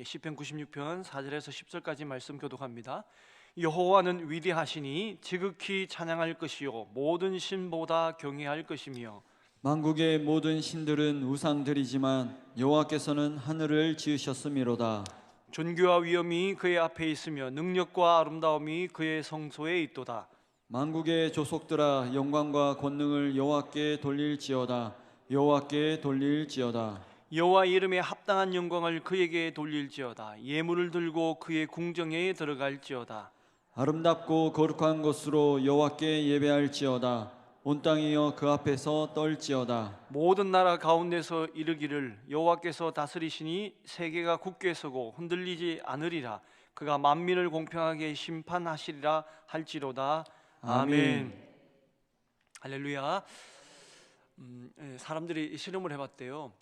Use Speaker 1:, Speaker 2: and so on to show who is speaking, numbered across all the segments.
Speaker 1: 시편 96편 4절에서 10절까지 말씀 교독합니다. 여호와는 위대하시니 지극히 찬양할 것이요 모든 신보다 경외할 것이며
Speaker 2: 만국의 모든 신들은 우상들이지만 여호와께서는 하늘을 지으셨음이로다.
Speaker 1: 존귀와 위엄이 그의 앞에 있으며 능력과 아름다움이 그의 성소에 있도다.
Speaker 2: 만국의 조속들아 영광과 권능을 여호와께 돌릴지어다. 여호와께 돌릴지어다.
Speaker 1: 여호와 이름에 합당한 영광을 그에게 돌릴지어다. 예물을 들고 그의 궁정에 들어갈지어다.
Speaker 2: 아름답고 거룩한 것으로 여호와께 예배할지어다. 온 땅이여 그 앞에서 떨지어다.
Speaker 1: 모든 나라 가운데서 이르기를 여호와께서 다스리시니 세계가 굳게 서고 흔들리지 않으리라. 그가 만민을 공평하게 심판하시리라 할지로다. 아멘. 할렐루야. 사람들이 실험을 해봤대요.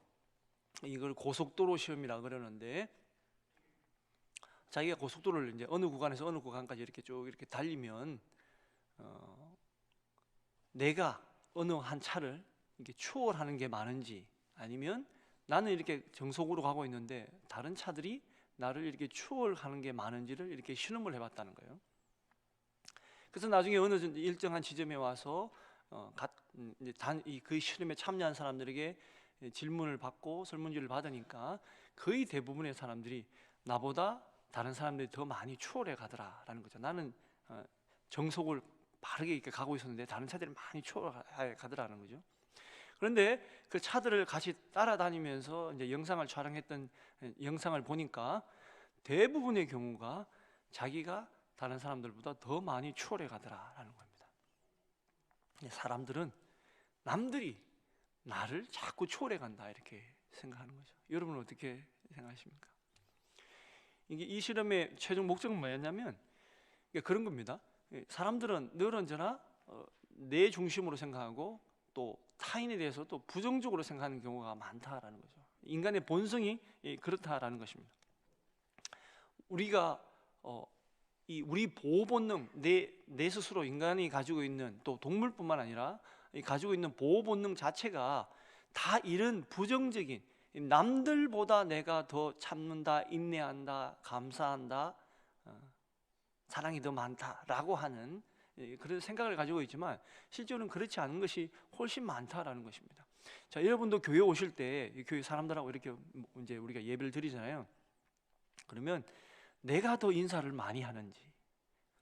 Speaker 1: 이걸 고속도로 시험이라 그러는데, 자기가 고속도로를 이제 어느 구간에서 어느 구간까지 이렇게 쭉 이렇게 달리면 내가 어느 한 차를 이렇게 추월하는 게 많은지, 아니면 나는 이렇게 정속으로 가고 있는데 다른 차들이 나를 이렇게 추월하는 게 많은지를 이렇게 실험을 해봤다는 거예요. 그래서 나중에 어느 일정한 지점에 와서 그 실험에 참여한 사람들에게 질문을 받고 설문지를 받으니까 거의 대부분의 사람들이 나보다 다른 사람들이 더 많이 추월해 가더라라는 거죠. 나는 정속을 바르게 이렇게 가고 있었는데 다른 차들이 많이 추월해 가더라는 거죠. 그런데 그 차들을 같이 따라다니면서 이제 영상을 촬영했던 영상을 보니까 대부분의 경우가 자기가 다른 사람들보다 더 많이 추월해 가더라라는 겁니다. 사람들은 남들이 나를 자꾸 초월해 간다 이렇게 생각하는 거죠. 여러분은 어떻게 생각하십니까? 이 실험의 최종 목적은 뭐였냐면 그런 겁니다. 사람들은 늘 언제나 내 중심으로 생각하고 또 타인에 대해서 또 부정적으로 생각하는 경우가 많다라는 거죠. 인간의 본성이 그렇다라는 것입니다. 우리가 우리 보호 본능, 내 스스로 인간이 가지고 있는, 또 동물뿐만 아니라 가지고 있는 보호 본능 자체가 다 이런 부정적인, 남들보다 내가 더 참는다, 인내한다, 감사한다, 사랑이 더 많다라고 하는 그런 생각을 가지고 있지만 실제로는 그렇지 않은 것이 훨씬 많다라는 것입니다. 자, 여러분도 교회 오실 때 교회 사람들하고 이렇게 이제 우리가 예배를 드리잖아요. 그러면 내가 더 인사를 많이 하는지,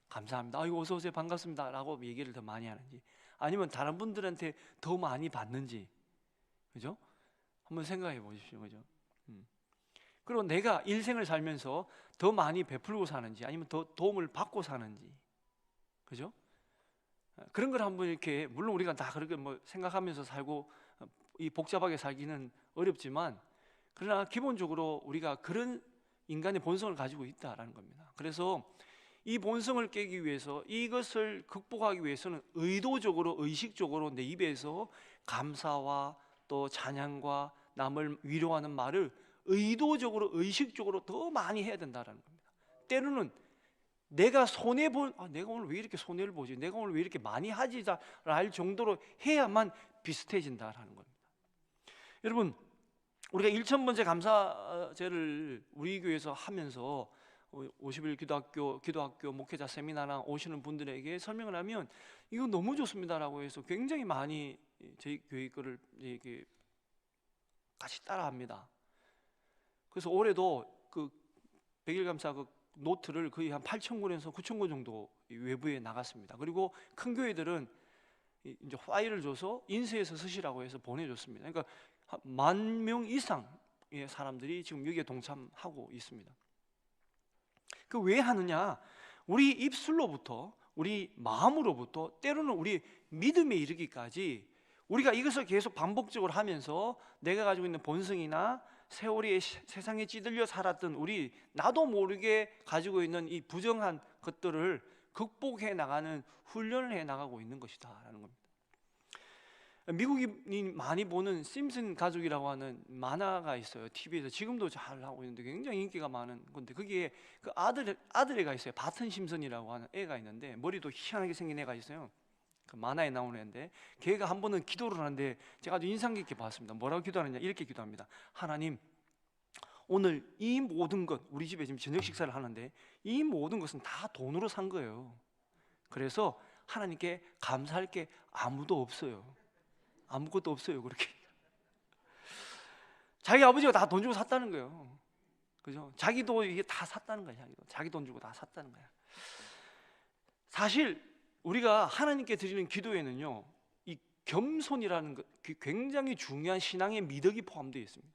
Speaker 1: 감사합니다, 아이고 어서 오세요, 반갑습니다 라고 얘기를 더 많이 하는지, 아니면 다른 분들한테 더 많이 받는지, 그죠? 한번 생각해 보십시오, 그죠? 그리고 내가 일생을 살면서 더 많이 베풀고 사는지, 아니면 더 도움을 받고 사는지, 그죠? 그런 걸 한번 이렇게, 물론 우리가 다 그렇게 뭐 생각하면서 살고 이 복잡하게 살기는 어렵지만, 그러나 기본적으로 우리가 그런 인간의 본성을 가지고 있다라는 겁니다. 그래서 이 본성을 깨기 위해서, 이것을 극복하기 위해서는 의도적으로, 의식적으로 내 입에서 감사와 또 찬양과 남을 위로하는 말을 의도적으로, 의식적으로 더 많이 해야 된다는 겁니다. 때로는 내가 내가 오늘 왜 이렇게 손해를 보지, 내가 오늘 왜 이렇게 많이 하지 할 정도로 해야만 비슷해진다라는 겁니다. 여러분, 우리가 1000번째 감사제를 우리 교회에서 하면서 50일 기도학교 목회자 세미나나 오시는 분들에게 설명을 하면 이거 너무 좋습니다라고 해서 굉장히 많이 저희 교회 거를 이렇게 같이 따라합니다. 그래서 올해도 그 100일 감사 그 노트를 거의 한 8,000권에서 9,000권 정도 외부에 나갔습니다. 그리고 큰 교회들은 이제 파일을 줘서 인쇄해서 쓰시라고 해서 보내줬습니다. 그러니까 10,000명 이상의 사람들이 지금 여기에 동참하고 있습니다. 그 왜 하느냐? 우리 입술로부터, 우리 마음으로부터, 때로는 우리 믿음에 이르기까지 우리가 이것을 계속 반복적으로 하면서 내가 가지고 있는 본성이나 세월이 세상에 찌들려 살았던 우리 나도 모르게 가지고 있는 이 부정한 것들을 극복해 나가는 훈련을 해 나가고 있는 것이다라는 겁니다. 미국이 많이 보는 심슨 가족이라고 하는 만화가 있어요. TV에서 지금도 잘 하고 있는데 굉장히 인기가 많은 건데, 거기에 그 아들애가 있어요. 바튼 심슨이라고 하는 애가 있는데 머리도 희한하게 생긴 애가 있어요. 그 만화에 나오는 애인데, 걔가 한 번은 기도를 하는데 제가 아주 인상 깊게 봤습니다. 뭐라고 기도하느냐, 이렇게 기도합니다. 하나님, 오늘 이 모든 것, 우리 집에 지금 저녁 식사를 하는데 이 모든 것은 다 돈으로 산 거예요. 그래서 하나님께 감사할 게 아무도 없어요. 아무것도 없어요. 그렇게 자기 아버지가 다 돈 주고 샀다는 거예요. 그죠? 자기도 이게 다 샀다는 거야. 자기 돈 주고 다 샀다는 거야. 사실 우리가 하나님께 드리는 기도에는요, 이 겸손이라는 것, 굉장히 중요한 신앙의 미덕이 포함되어 있습니다.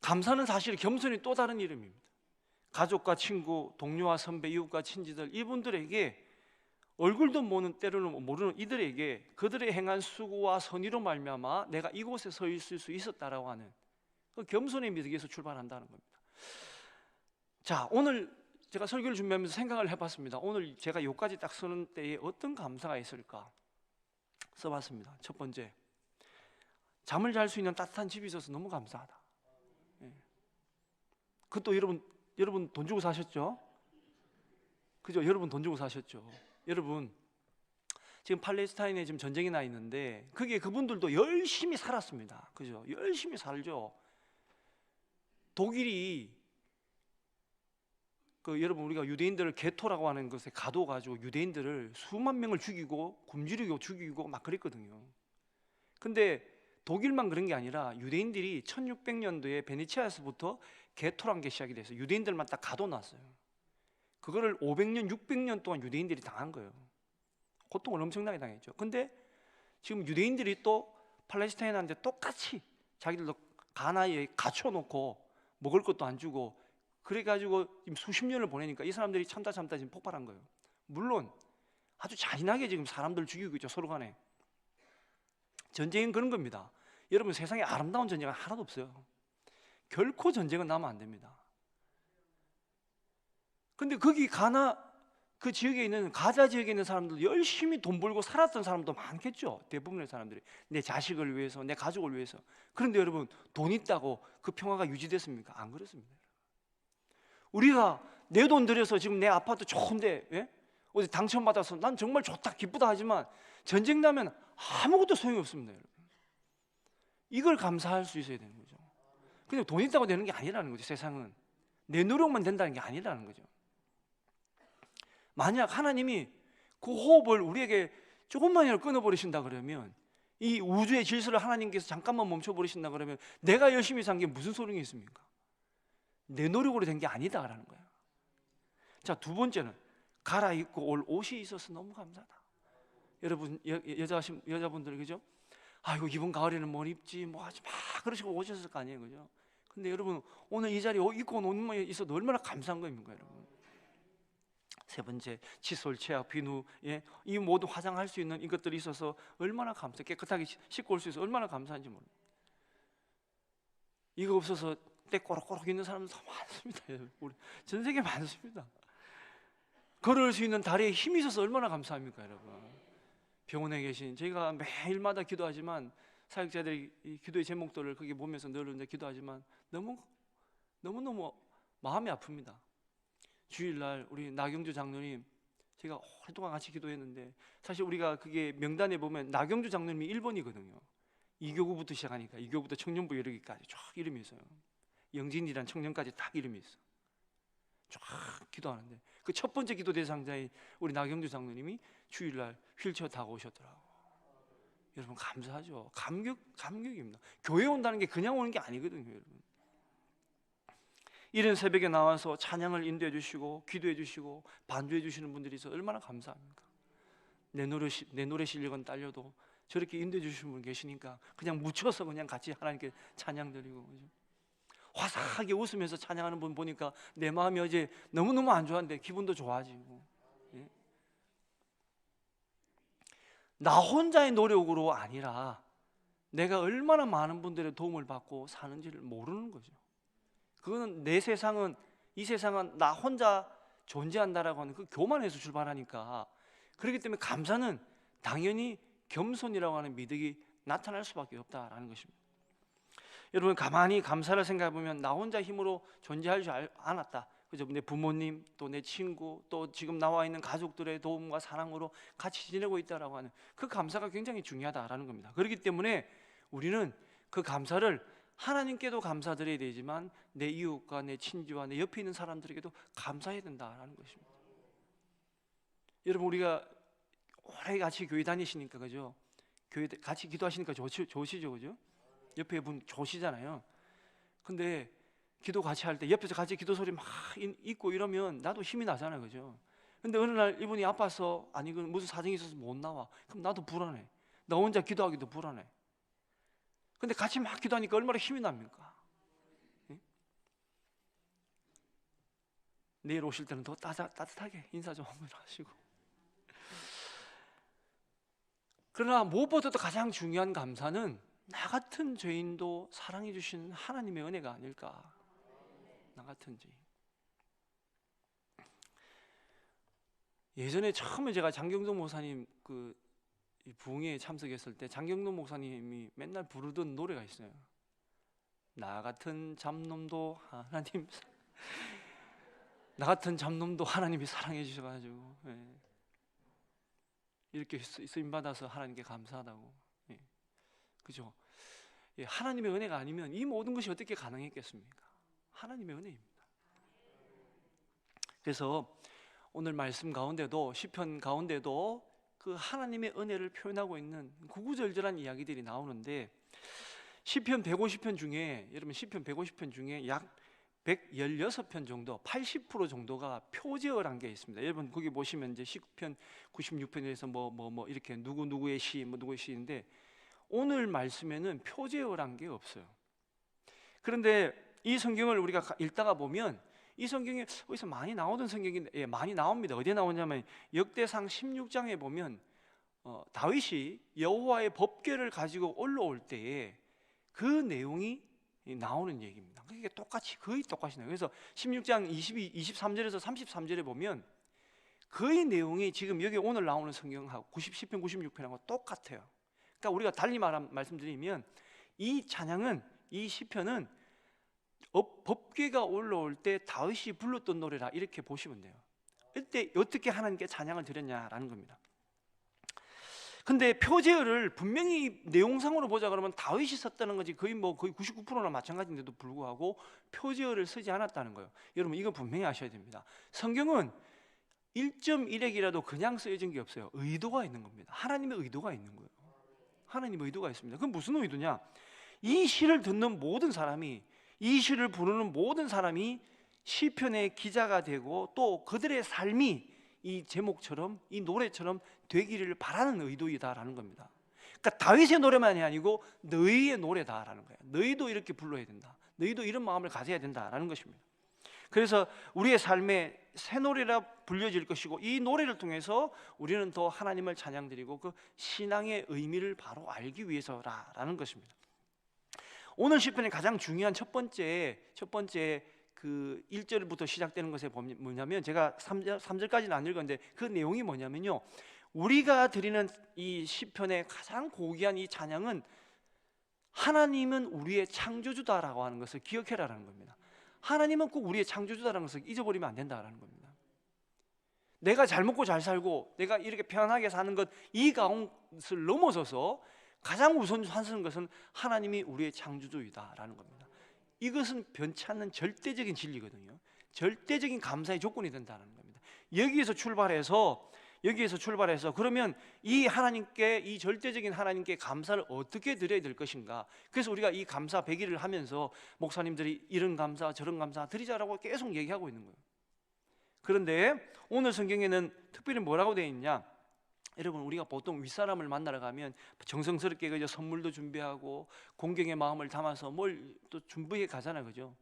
Speaker 1: 감사는 사실 겸손이 또 다른 이름입니다. 가족과 친구, 동료와 선배, 이웃과 친지들, 이분들에게 얼굴도 모르는, 때로는 모르는 이들에게 그들의 행한 수고와 선의로 말미암아 내가 이곳에 서 있을 수 있었다라고 하는 그 겸손의 미덕에서 출발한다는 겁니다. 자, 오늘 제가 설교를 준비하면서 생각을 해봤습니다. 오늘 제가 여기까지 딱 서는 때에 어떤 감사가 있을까 써봤습니다. 첫 번째, 잠을 잘 수 있는 따뜻한 집이 있어서 너무 감사하다. 그것도 여러분 돈 주고 사셨죠? 그죠? 여러분 돈 주고 사셨죠? 여러분 지금 팔레스타인에 지금 전쟁이 나 있는데 거기에 그분들도 열심히 살았습니다. 그죠? 열심히 살죠. 독일이 여러분 우리가 유대인들을 게토라고 하는 것에 가둬가지고 유대인들을 수만 명을 죽이고 굶주리고 죽이고 막 그랬거든요. 근데 독일만 그런 게 아니라 유대인들이 1600년도에 베네치아에서부터 게토라는 게 시작이 돼서 유대인들만 딱 가둬놨어요. 그거를 500년, 600년 동안 유대인들이 당한 거예요. 고통을 엄청나게 당했죠. 근데 지금 유대인들이 또 팔레스타인한테 똑같이 자기들도 가나에 갇혀놓고 먹을 것도 안 주고 그래가지고 지금 수십 년을 보내니까 이 사람들이 참다 지금 폭발한 거예요. 물론 아주 잔인하게 지금 사람들 죽이고 있죠. 서로 간에. 전쟁은 그런 겁니다. 여러분 세상에 아름다운 전쟁은 하나도 없어요. 결코 전쟁은 나면 안 됩니다. 근데 거기 가나 그 지역에 있는 가자 지역에 있는 사람들도 열심히 돈 벌고 살았던 사람도 많겠죠. 대부분의 사람들이 내 자식을 위해서, 내 가족을 위해서. 그런데 여러분 돈 있다고 그 평화가 유지됐습니까? 안 그렇습니다. 우리가 내 돈 들여서 지금 내 아파트 좋은데 어디 당첨받아서 난 정말 좋다 기쁘다 하지만 전쟁 나면 아무것도 소용이 없습니다. 여러분. 이걸 감사할 수 있어야 되는 거죠. 그냥 돈 있다고 되는 게 아니라는 거죠. 세상은 내 노력만 된다는 게 아니라는 거죠. 만약 하나님이 그 호흡을 우리에게 조금만이라도 끊어버리신다 그러면 이 우주의 질서를 하나님께서 잠깐만 멈춰버리신다 그러면 내가 열심히 산 게 무슨 소용이 있습니까? 내 노력으로 된 게 아니다라는 거야. 자, 두 번째는 갈아입고 올 옷이 있어서 너무 감사하다. 여러분 여자분들 그죠? 아이고 이번 가을에는 뭘 입지 뭐 하지 막 그러시고 오셨을 거 아니에요, 그죠? 근데 여러분 오늘 이 자리에 입고 온 옷만 있어도 얼마나 감사한 겁니까, 여러분? 세 번째, 칫솔, 치약, 비누, 이 모든 화장할 수 있는 이것들이 있어서 얼마나 감사, 깨끗하게 씻고 올 수 있어서 얼마나 감사한지 모릅니다. 이거 없어서 때 꼬락꼬락 있는 사람들 더 많습니다. 우리 전 세계 많습니다. 걸을 수 있는 다리에 힘이 있어서 얼마나 감사합니까, 여러분? 병원에 계신 저희가 매일마다 기도하지만 사역자들이 이 기도의 제목들을 거기 보면서 늘 기도하지만 너무너무 마음이 아픕니다. 주일날 우리 나경주 장로님 제가 오랫동안 같이 기도했는데 사실 우리가 그게 명단에 보면 나경주 장로님이 1번이거든요. 2교구부터 시작하니까 2교구부터 청년부 이르기까지 쫙 이름이 있어요. 영진이란 청년까지 딱 이름이 있어. 쫙 기도하는데 그 첫 번째 기도 대상자인 우리 나경주 장로님이 주일날 휠체어 타고 오셨더라고. 여러분 감사하죠. 감격입니다. 교회 온다는 게 그냥 오는 게 아니거든요, 여러분. 이른 새벽에 나와서 찬양을 인도해 주시고 기도해 주시고 반주해 주시는 분들이 있어 얼마나 감사합니까? 내 노래 실력은 딸려도 저렇게 인도해 주시는 분 계시니까 그냥 묻혀서 그냥 같이 하나님께 찬양 드리고 그죠? 화사하게 웃으면서 찬양하는 분 보니까 내 마음이 어제 너무너무 안 좋았는데 기분도 좋아지고 나 혼자의 노력으로 아니라 내가 얼마나 많은 분들의 도움을 받고 사는지를 모르는 거죠. 그거는 이 세상은 나 혼자 존재한다라고 하는 그 교만에서 출발하니까 그렇기 때문에 감사는 당연히 겸손이라고 하는 미덕이 나타날 수밖에 없다라는 것입니다. 여러분 가만히 감사를 생각해 보면 나 혼자 힘으로 존재할 줄 않았다. 그죠? 내 부모님 또 내 친구 또 지금 나와 있는 가족들의 도움과 사랑으로 같이 지내고 있다라고 하는 그 감사가 굉장히 중요하다라는 겁니다. 그렇기 때문에 우리는 그 감사를 하나님께도 감사드려야 되지만 내 이웃과 내 친지와 내 옆에 있는 사람들에게도 감사해야 된다라는 것입니다. 여러분, 우리가 오래 같이 교회 다니시니까, 그죠? 교회 같이 기도하시니까 좋으시죠, 그죠? 옆에 분 좋으시잖아요. 근데 기도 같이 할 때 옆에서 같이 기도 소리 막 있고 이러면 나도 힘이 나잖아요, 그죠? 근데 어느 날 이분이 아파서, 아니 그 무슨 사정이 있어서 못 나와. 그럼 나도 불안해. 나 혼자 기도하기도 불안해. 근데 같이 막 기도하니까 얼마나 힘이 납니까? 예? 내일 오실 때는 더 따뜻하게 인사 좀 한번 하시고. 그러나 무엇보다도 가장 중요한 감사는 나 같은 죄인도 사랑해 주시는 하나님의 은혜가 아닐까. 나 같은 죄인. 예전에 처음에 제가 장경동 목사님 이 부흥회에 참석했을 때 장경동 목사님이 맨날 부르던 노래가 있어요. 나 같은 잡놈도 하나님, 나 같은 잡놈도 하나님이 사랑해 주셔가지고, 예. 이렇게 쓰임 받아서 하나님께 감사하다고. 예. 그죠? 예, 하나님의 은혜가 아니면 이 모든 것이 어떻게 가능했겠습니까? 하나님의 은혜입니다. 그래서 오늘 말씀 가운데도, 시편 가운데도 그 하나님의 은혜를 표현하고 있는 구구절절한 이야기들이 나오는데, 시편 150편 중에, 여러분 시편 150편 중에 약 116편 정도, 80% 정도가 표제어란 게 있습니다. 여러분 거기 보시면 이제 시편 96편에서 뭐 이렇게 누구의 시, 누구의 시인데, 오늘 말씀에는 표제어란 게 없어요. 그런데 이 성경을 우리가 읽다가 보면 이 성경이 어디서 많이 나오던 성경인데, 예, 많이 나옵니다. 어디에 나오냐면 역대상 16장에 보면 다윗이 여호와의 법궤를 가지고 올라올 때에 그 내용이 나오는 얘기입니다. 그게 거의 똑같이 나와요. 그래서 16장 23절에서 33절에 보면 거의 내용이 지금 여기 오늘 나오는 성경하고 10편 96편하고 똑같아요. 그러니까 우리가 달리 말씀드리면 이 찬양은, 이 시편은 법궤가 올라올 때 다윗이 불렀던 노래라 이렇게 보시면 돼요. 이때 어떻게 하나님께 찬양을 드렸냐라는 겁니다. 근데 표제어를 분명히 내용상으로 보자 그러면 다윗이 썼다는 거지, 거의 99%나 마찬가지인데도 불구하고 표제어를 쓰지 않았다는 거예요. 여러분 이거 분명히 아셔야 됩니다. 성경은 1.1핵이라도 그냥 쓰여진 게 없어요. 의도가 있는 겁니다. 하나님의 의도가 있는 거예요. 하나님의 의도가 있습니다. 그건 무슨 의도냐? 이 시를 듣는 모든 사람이, 이 시를 부르는 모든 사람이 시편의 기자가 되고 또 그들의 삶이 이 제목처럼, 이 노래처럼 되기를 바라는 의도이다라는 겁니다. 그러니까 다윗의 노래만이 아니고 너희의 노래다라는 거예요. 너희도 이렇게 불러야 된다. 너희도 이런 마음을 가져야 된다라는 것입니다. 그래서 우리의 삶에 새 노래라 불려질 것이고, 이 노래를 통해서 우리는 더 하나님을 찬양드리고 그 신앙의 의미를 바로 알기 위해서라는 것입니다. 오늘 시편의 가장 중요한 첫 번째 그 1절부터 시작되는 것에 보면 뭐냐면, 제가 3절까지는 안 읽었는데 그 내용이 뭐냐면요, 우리가 드리는 이 시편의 가장 고귀한 이 찬양은 하나님은 우리의 창조주다라고 하는 것을 기억해라라는 겁니다. 하나님은 꼭 우리의 창조주다라는 것을 잊어버리면 안 된다라는 겁니다. 내가 잘 먹고 잘 살고 내가 이렇게 편안하게 사는 것, 이 가운데를 넘어서서 가장 우선하는 것은 하나님이 우리의 창조주이다라는 겁니다. 이것은 변치 않는 절대적인 진리거든요. 절대적인 감사의 조건이 된다는 겁니다. 여기에서 출발해서 그러면 이 하나님께, 이 절대적인 하나님께 감사를 어떻게 드려야 될 것인가? 그래서 우리가 이 감사 100일을 하면서 목사님들이 이런 감사 저런 감사 드리자라고 계속 얘기하고 있는 거예요. 그런데 오늘 성경에는 특별히 뭐라고 되어 있냐? 여러분 우리가 보통 윗사람을 만나러 가면 정성스럽게 그저 선물도 준비하고 공경의 마음을 담아서 뭘 또 준비해 가잖아요, 그죠?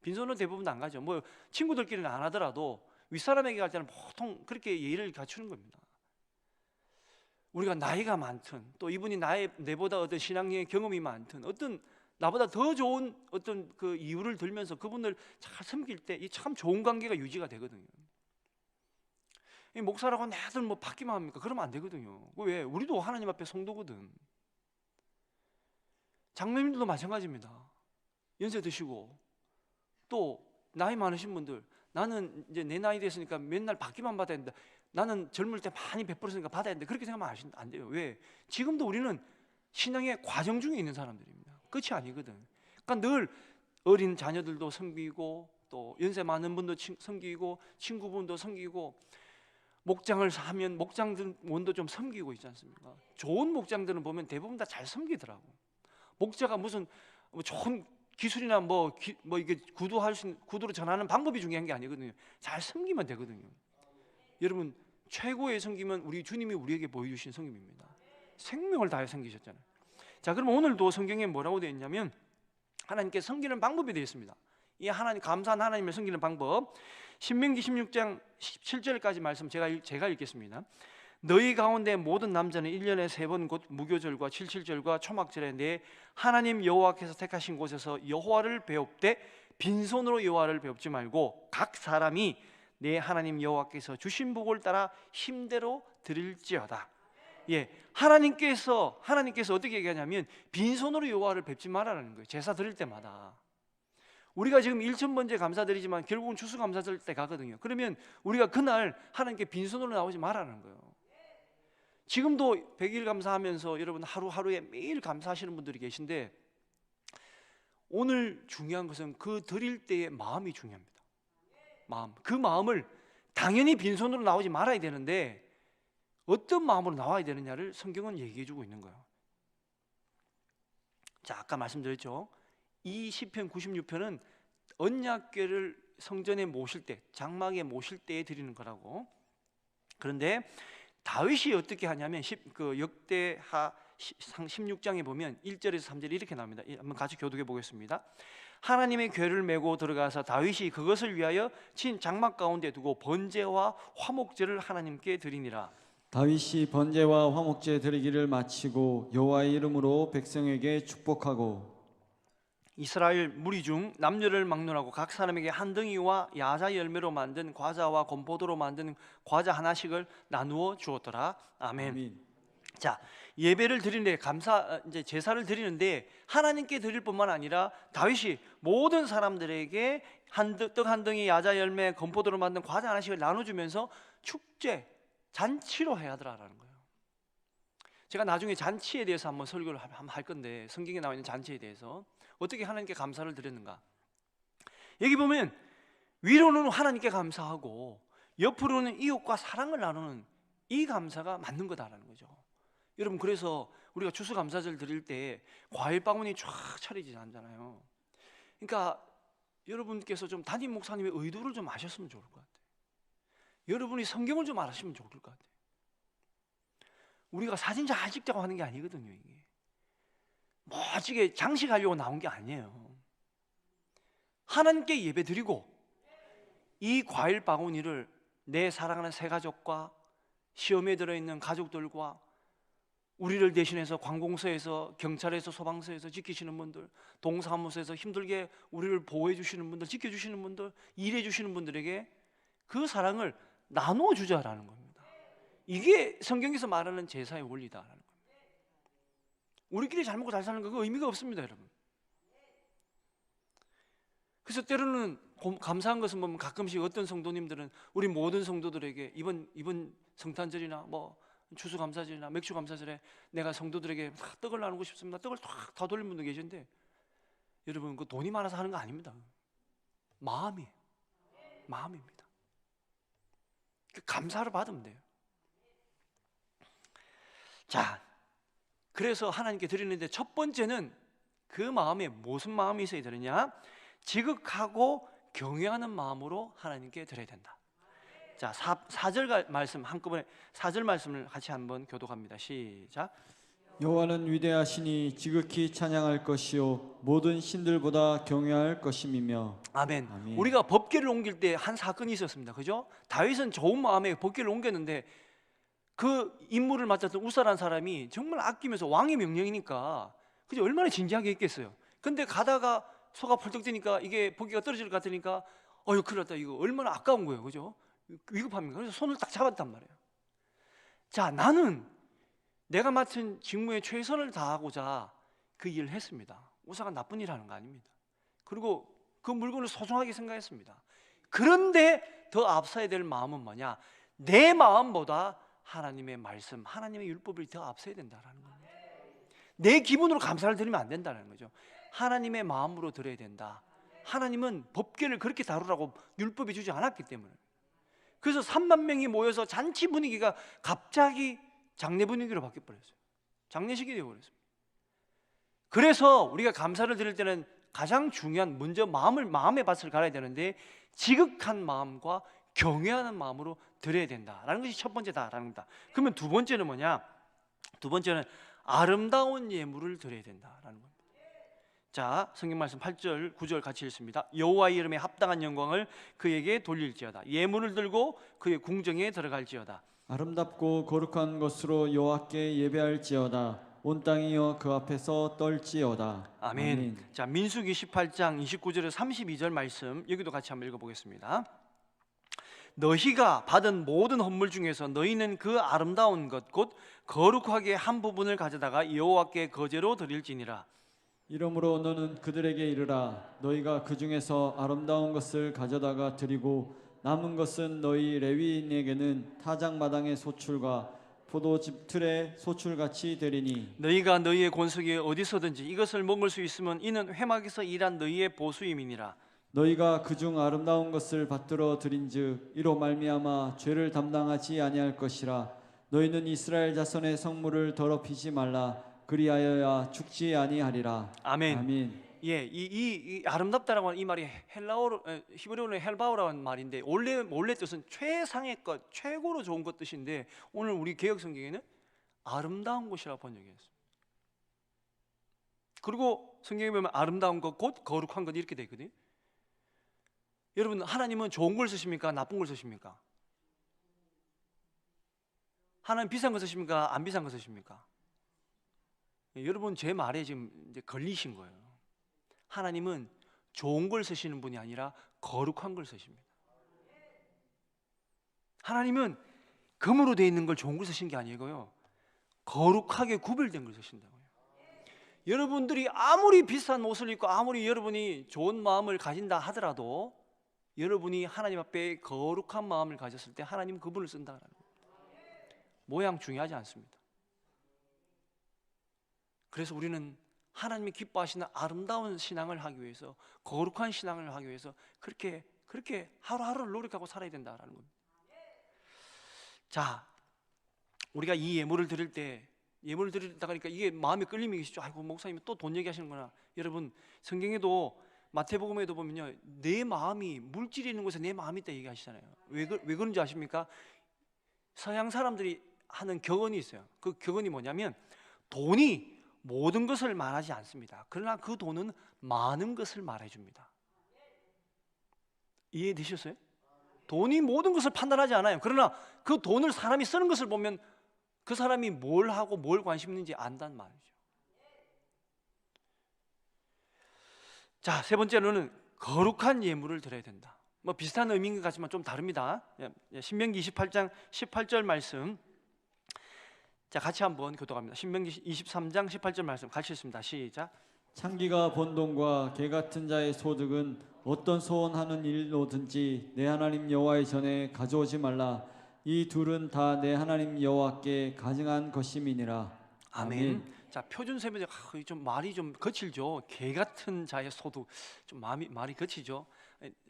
Speaker 1: 빈손으로 대부분 안 가죠. 뭐 친구들끼리는 안 하더라도 윗사람에게 갈 때는 보통 그렇게 예의를 갖추는 겁니다. 우리가 나이가 많든 또 이분이 내보다 어떤 신앙의 경험이 많든 어떤 나보다 더 좋은 어떤 그 이유를 들면서 그분을 잘 섬길 때 이 참 좋은 관계가 유지가 되거든요. 이 목사라고 나들 뭐 받기만 합니까? 그러면 안 되거든요. 왜? 우리도 하나님 앞에 성도거든. 장로님들도 마찬가지입니다. 연세 드시고 또 나이 많으신 분들, 나는 이제 내 나이 됐으니까 맨날 받기만 받아야 된다, 나는 젊을 때 많이 베풀었으니까 받아야 된다, 그렇게 생각하면 안 돼요. 왜? 지금도 우리는 신앙의 과정 중에 있는 사람들입니다. 끝이 아니거든. 그러니까 늘 어린 자녀들도 섬기고 또 연세 많은 분도 섬기고 친구분도 섬기고 목장을 하면 목장원도 좀 섬기고 있지 않습니까? 좋은 목장들은 보면 대부분 다 잘 섬기더라고. 목자가 무슨 뭐 좋은 기술이나 뭐 이게 구두로 전하는 방법이 중요한 게 아니거든요. 잘 섬기면 되거든요. 여러분 최고의 섬김은 우리 주님이 우리에게 보여주신 섬김입니다. 생명을 다해 섬기셨잖아요. 자, 그럼 오늘도 성경에 뭐라고 되어 있냐면 하나님께 섬기는 방법이 되어 있습니다. 이 하나님 감사한 하나님을 섬기는 방법. 신명기 16장 17절까지 말씀 제가 읽겠습니다. 너희 가운데 모든 남자는 1년에 3번 곧 무교절과 칠칠절과 초막절에 내 하나님 여호와께서 택하신 곳에서 여호와를 배웁되 빈손으로 여호와를 배웁지 말고 각 사람이 내 하나님 여호와께서 주신 복을 따라 힘대로 드릴지어다. 예, 하나님께서 어떻게 얘기하냐면 빈손으로 여호와를 뵙지 말라는 거예요. 제사 드릴 때마다. 우리가 지금 1,000번째 감사드리지만 결국은 추수감사 드릴 때 가거든요. 그러면 우리가 그날 하나님께 빈손으로 나오지 말라는 거예요. 지금도 100일 감사하면서 여러분 하루하루에 매일 감사하시는 분들이 계신데 오늘 중요한 것은 그 드릴 때의 마음이 중요합니다. 그 마음을 당연히 빈손으로 나오지 말아야 되는데 어떤 마음으로 나와야 되느냐를 성경은 얘기해 주고 있는 거예요. 자, 아까 말씀드렸죠. 이 시편 96편은 언약궤를 성전에 모실 때, 장막에 모실 때에 드리는 거라고. 그런데 다윗이 어떻게 하냐면 역대하 16장에 보면 1절에서 3절이 이렇게 나옵니다. 한번 같이 교독해 보겠습니다. 하나님의 궤를 메고 들어가서 다윗이 그것을 위하여 친 장막 가운데 두고 번제와 화목제를 하나님께 드리니라.
Speaker 2: 다윗이 번제와 화목제 드리기를 마치고 여호와의 이름으로 백성에게 축복하고
Speaker 1: 이스라엘 무리 중 남녀를 막론하고 각 사람에게 한 덩이와 야자 열매로 만든 과자와 건포도로 만든 과자 하나씩을 나누어 주었더라. 아멘.
Speaker 2: 아멘.
Speaker 1: 자, 예배를 드리는데 이제 제사를 드리는데 하나님께 드릴 뿐만 아니라 다윗이 모든 사람들에게 떡 한 덩이, 야자 열매, 건포도로 만든 과자 하나씩을 나눠주면서 축제, 잔치로 해야 하더라라는 거예요. 제가 나중에 잔치에 대해서 한번 설교를 한번 할 건데 성경에 나와 있는 잔치에 대해서 어떻게 하나님께 감사를 드렸는가. 여기 보면 위로는 하나님께 감사하고 옆으로는 이웃과 사랑을 나누는 이 감사가 맞는 거다라는 거죠. 여러분, 그래서 우리가 추수감사절 드릴 때 과일 바구니 쫙 차리지 않잖아요. 그러니까 여러분께서 좀 담임 목사님의 의도를 좀 아셨으면 좋을 것 같아요. 여러분이 성경을 좀 알았으면 좋을 것 같아요. 우리가 사진 잘 찍자고 하는 게 아니거든요. 이게 멋지게 장식하려고 나온 게 아니에요. 하나님께 예배 드리고 이 과일 바구니를 내 사랑하는 새 가족과 시험에 들어있는 가족들과 우리를 대신해서 관공서에서, 경찰에서, 소방서에서 지키시는 분들, 동사무소에서 힘들게 우리를 보호해 주시는 분들, 지켜주시는 분들, 일해 주시는 분들에게 그 사랑을 나누어 주자라는 겁니다. 이게 성경에서 말하는 제사의 원리다라는 겁니다. 우리끼리 잘 먹고 잘 사는 거 의미가 없습니다, 여러분. 그래서 때로는 감사한 것은 보면 가끔씩 어떤 성도님들은 우리 모든 성도들에게 이번 성탄절이나 뭐 추수감사절이나 맥주감사절에 내가 성도들에게 떡을 나누고 싶습니다. 떡을 탁 다 돌리는 분도 계신데 여러분, 그 돈이 많아서 하는 거 아닙니다. 마음입니다. 감사를 받으면 돼요. 자, 그래서 하나님께 드리는데 첫 번째는 그 마음에 무슨 마음이 있어야 되느냐? 지극하고 경외하는 마음으로 하나님께 드려야 된다. 자, 4절 말씀 한꺼번에 4절 말씀을 같이 한번 교독합니다. 시작.
Speaker 2: 여호와는 위대하시니 지극히 찬양할 것이요 모든 신들보다 경외할 것임이며.
Speaker 1: 아멘.
Speaker 2: 아멘.
Speaker 1: 우리가 법궤를 옮길 때 한 사건이 있었습니다. 그죠? 다윗은 좋은 마음에 법궤를 옮겼는데 그 임무를 맡았던 우사라는 사람이 정말 아끼면서 왕의 명령이니까 그죠? 얼마나 진지하게 했겠어요. 근데 가다가 소가 펄떡 뛰니까 이게 법궤가 떨어질 것 같으니까 큰일 났다. 이거 얼마나 아까운 거예요. 그죠? 위급합니다. 그래서 손을 딱 잡았단 말이에요. 자, 나는 내가 맡은 직무에 최선을 다하고자 그 일을 했습니다. 우사가 나쁜 일 하는 거 아닙니다. 그리고 그 물건을 소중하게 생각했습니다. 그런데 더 앞서야 될 마음은 뭐냐? 내 마음보다 하나님의 말씀, 하나님의 율법을 더 앞서야 된다는 겁니다. 내 기분으로 감사를 드리면 안 된다는 거죠. 하나님의 마음으로 드려야 된다. 하나님은 법궤를 그렇게 다루라고 율법이 주지 않았기 때문에. 그래서 3만 명이 모여서 잔치 분위기가 갑자기 장례 분위기로 바뀌어버렸어요. 장례식이 되어버렸습니다. 그래서 우리가 감사를 드릴 때는 가장 중요한 먼저 마음의 밭을 갈아야 되는데 지극한 마음과 경외하는 마음으로 드려야 된다라는 것이 첫 번째다라는 겁니다. 그러면 두 번째는 뭐냐? 두 번째는 아름다운 예물을 드려야 된다라는 겁니다. 자, 성경 말씀 8절 9절 같이 읽습니다. 여호와의 이름에 합당한 영광을 그에게 돌릴지어다. 예물을 들고 그의 궁정에 들어갈지어다.
Speaker 2: 아름답고 거룩한 것으로 여호와께 예배할지어다. 온 땅이여 그 앞에서 떨지어다.
Speaker 1: 아멘. 자, 민수기 18장 29절에서 32절 말씀 여기도 같이 한번 읽어보겠습니다. 너희가 받은 모든 헌물 중에서 너희는 그 아름다운 것 곧 거룩하게 한 부분을 가져다가 여호와께 거제로 드릴지니라.
Speaker 2: 이러므로 너는 그들에게 이르라. 너희가 그 중에서 아름다운 것을 가져다가 드리고 남은 것은 너희 레위인에게는 타작마당의 소출과 포도즙 틀의 소출같이 되리니
Speaker 1: 너희가 너희의 권속에 어디서든지 이것을 먹을 수 있으면 이는 회막에서 일한 너희의 보수임이니라.
Speaker 2: 너희가 그중 아름다운 것을 받들어 드린즉 이로 말미암아 죄를 담당하지 아니할 것이라. 너희는 이스라엘 자손의 성물을 더럽히지 말라. 그리하여야 죽지 아니하리라.
Speaker 1: 아멘.
Speaker 2: 아멘.
Speaker 1: 예, 이 아름답다라고 하는 이 말이 헬라어로 히브리어로 헬바오라는 말인데 원래 뜻은 최상의 것, 최고로 좋은 것 뜻인데 오늘 우리 개역 성경에는 아름다운 것이라고 번역했어요. 그리고 성경에 보면 아름다운 것 곧 거룩한 것 이렇게 돼 있거든요. 여러분, 하나님은 좋은 걸 쓰십니까? 나쁜 걸 쓰십니까? 하나님 비싼 거 쓰십니까? 안 비싼 거 쓰십니까? 여러분, 제 말에 지금 이제 걸리신 거예요. 하나님은 좋은 걸 쓰시는 분이 아니라 거룩한 걸 쓰십니다. 하나님은 금으로 되어 있는 걸 좋은 걸 쓰신 게 아니고요, 거룩하게 구별된 걸 쓰신다고요. 여러분들이 아무리 비싼 옷을 입고 아무리 여러분이 좋은 마음을 가진다 하더라도 여러분이 하나님 앞에 거룩한 마음을 가졌을 때 하나님은 그분을 쓴다는 거예요. 모양 중요하지 않습니다. 그래서 우리는 하나님이 기뻐하시는 아름다운 신앙을 하기 위해서, 거룩한 신앙을 하기 위해서 그렇게 하루하루를 노력하고 살아야 된다라는 겁니다. 자, 우리가 이 예물을 드릴 때 그러니까 이게 마음에 끌림이 계시죠. 아이고, 목사님 또 돈 얘기하시는구나. 여러분, 성경에도 마태복음에도 보면요, 내 마음이, 물질이 있는 곳에 내 마음이 있다 얘기하시잖아요. 왜 그런지 아십니까? 서양 사람들이 하는 격언이 있어요. 그 격언이 뭐냐면 돈이 모든 것을 말하지 않습니다. 그러나 그 돈은 많은 것을 말해줍니다. 이해되셨어요? 돈이 모든 것을 판단하지 않아요. 그러나 그 돈을 사람이 쓰는 것을 보면 그 사람이 뭘 하고 뭘 관심 있는지 안다는 말이죠. 자, 세 번째로는 거룩한 예물을 드려야 된다. 뭐 비슷한 의미인 것 같지만 좀 다릅니다. 신명기 28장 18절 말씀, 자, 같이 한번 교독합니다. 신명기 23장 18절 말씀 같이 읽습니다. 시작.
Speaker 2: 창기가 번 돈과 개 같은 자의 소득은 어떤 소원하는 일로든지 내 하나님 여호와의 전에 가져오지 말라. 이 둘은 다 내 하나님 여호와께 가증한 것임이니라.
Speaker 1: 아멘. 자, 표준 세번째, 좀 말이 좀 거칠죠. 개 같은 자의 소득, 좀 말이 거치죠.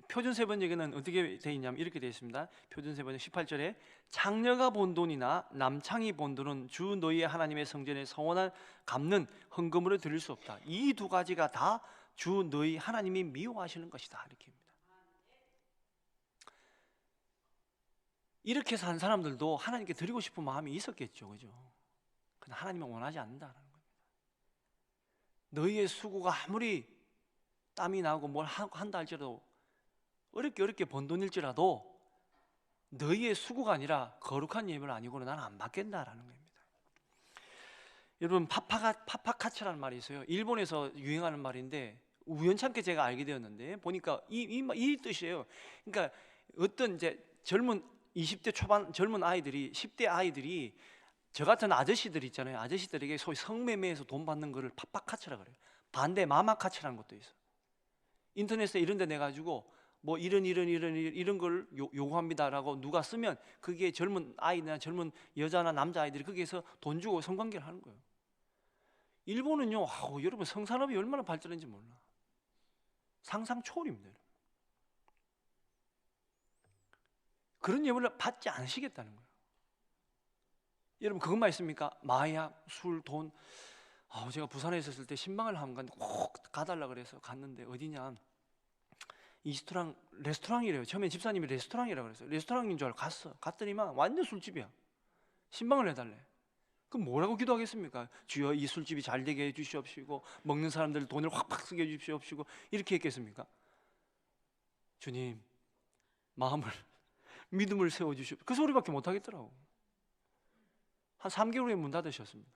Speaker 1: 표준 세번역에는 어떻게 되어 있냐면 이렇게 되어 있습니다. 표준 세번역 18절에 장녀가 본 돈이나 남창이 본 돈은 주 너희의 하나님의 성전에 서원한 갚는 헌금으로 드릴 수 없다. 이 두 가지가 다 주 너희 하나님이 미워하시는 것이다. 이렇게입니다. 이렇게 산 사람들도 하나님께 드리고 싶은 마음이 있었겠죠, 그죠? 그러나 하나님은 원하지 않는다는 겁니다. 너희의 수고가 아무리 땀이 나고 뭘 한다 할지라도, 어렵게 번 돈일지라도 너희의 수고가 아니라 거룩한 예물은 아니고는 나는 안 받겠다라는 겁니다. 여러분, 파파카츠라는 말이 있어요. 일본에서 유행하는 말인데 우연찮게 제가 알게 되었는데 보니까 이 뜻이에요. 그러니까 어떤 이제 젊은 20대 초반 젊은 아이들이, 10대 아이들이 저 같은 아저씨들 있잖아요. 아저씨들에게 소위 성매매해서 돈 받는 거를 파파카츠라 그래요. 반대 마마카츠라는 것도 있어. 인터넷에 이런 데 내가지고 뭐 이런 걸 요구합니다라고 누가 쓰면 그게 젊은 아이나 젊은 여자나 남자 아이들이 거기에서 돈 주고 성관계를 하는 거예요. 일본은요, 여러분 성산업이 얼마나 발전했는지 몰라. 상상 초월입니다. 여러분. 그런 예물을 받지 않으시겠다는 거예요. 여러분 그것만 있습니까? 마약, 술, 돈. 제가 부산에 있었을 때 신방을 한 번 꼭 가달라 그래서 갔는데 어디냐? 레스토랑이래요. 처음에 집사님이 레스토랑이라고 그랬어요. 레스토랑인 줄 알고 갔더니만 완전 술집이야. 신방을 해달래. 그럼 뭐라고 기도하겠습니까? 주여 이 술집이 잘 되게 해주시옵시고 먹는 사람들 돈을 확 쓰게 해주시옵시고 이렇게 했겠습니까? 주님 마음을 믿음을 세워주시옵. 그 소리밖에 못하겠더라고. 한 3개월 후에 문 닫으셨습니다.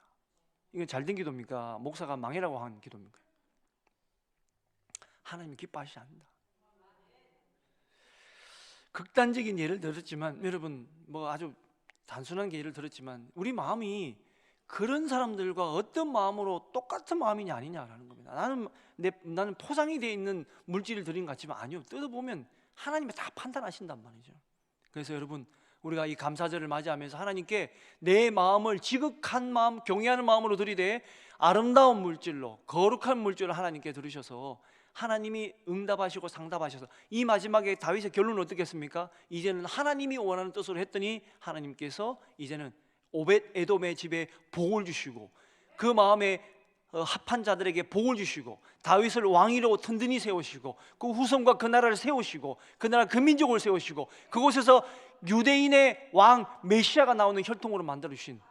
Speaker 1: 이건 잘된 기도입니까? 목사가 망해라고 한 기도입니까? 하나님이 기뻐하시지 않는다. 극단적인 예를 들었지만 여러분 아주 단순한 예를 들었지만 우리 마음이 그런 사람들과 어떤 마음으로 똑같은 마음이냐 아니냐라는 겁니다. 나는 포장이 되어 있는 물질을 드린 것 같지만 아니요. 뜯어보면 하나님이 다 판단하신단 말이죠. 그래서 여러분 우리가 이 감사절을 맞이하면서 하나님께 내 마음을 지극한 마음, 경외하는 마음으로 드리되 아름다운 물질로 거룩한 물질을 하나님께 들으셔서 하나님이 응답하시고 상답하셔서 이 마지막에 다윗의 결론은 어떻겠습니까? 이제는 하나님이 원하는 뜻으로 했더니 하나님께서 이제는 오벳 에돔의 집에 복을 주시고 그 마음에 합한 자들에게 복을 주시고 다윗을 왕위로 든든히 세우시고 그 후손과 그 나라를 세우시고 그 나라 그 민족을 세우시고 그곳에서 유대인의 왕 메시아가 나오는 혈통으로 만들어 주신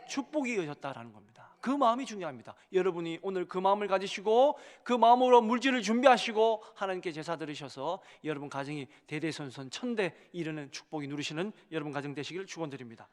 Speaker 1: 축복이 이어졌다라는 겁니다. 그 마음이 중요합니다. 여러분이 오늘 그 마음을 가지시고 그 마음으로 물질을 준비하시고 하나님께 제사 드리셔서 여러분 가정이 대대손손 천대 이르는 축복이 누리시는 여러분 가정 되시기를 축원드립니다.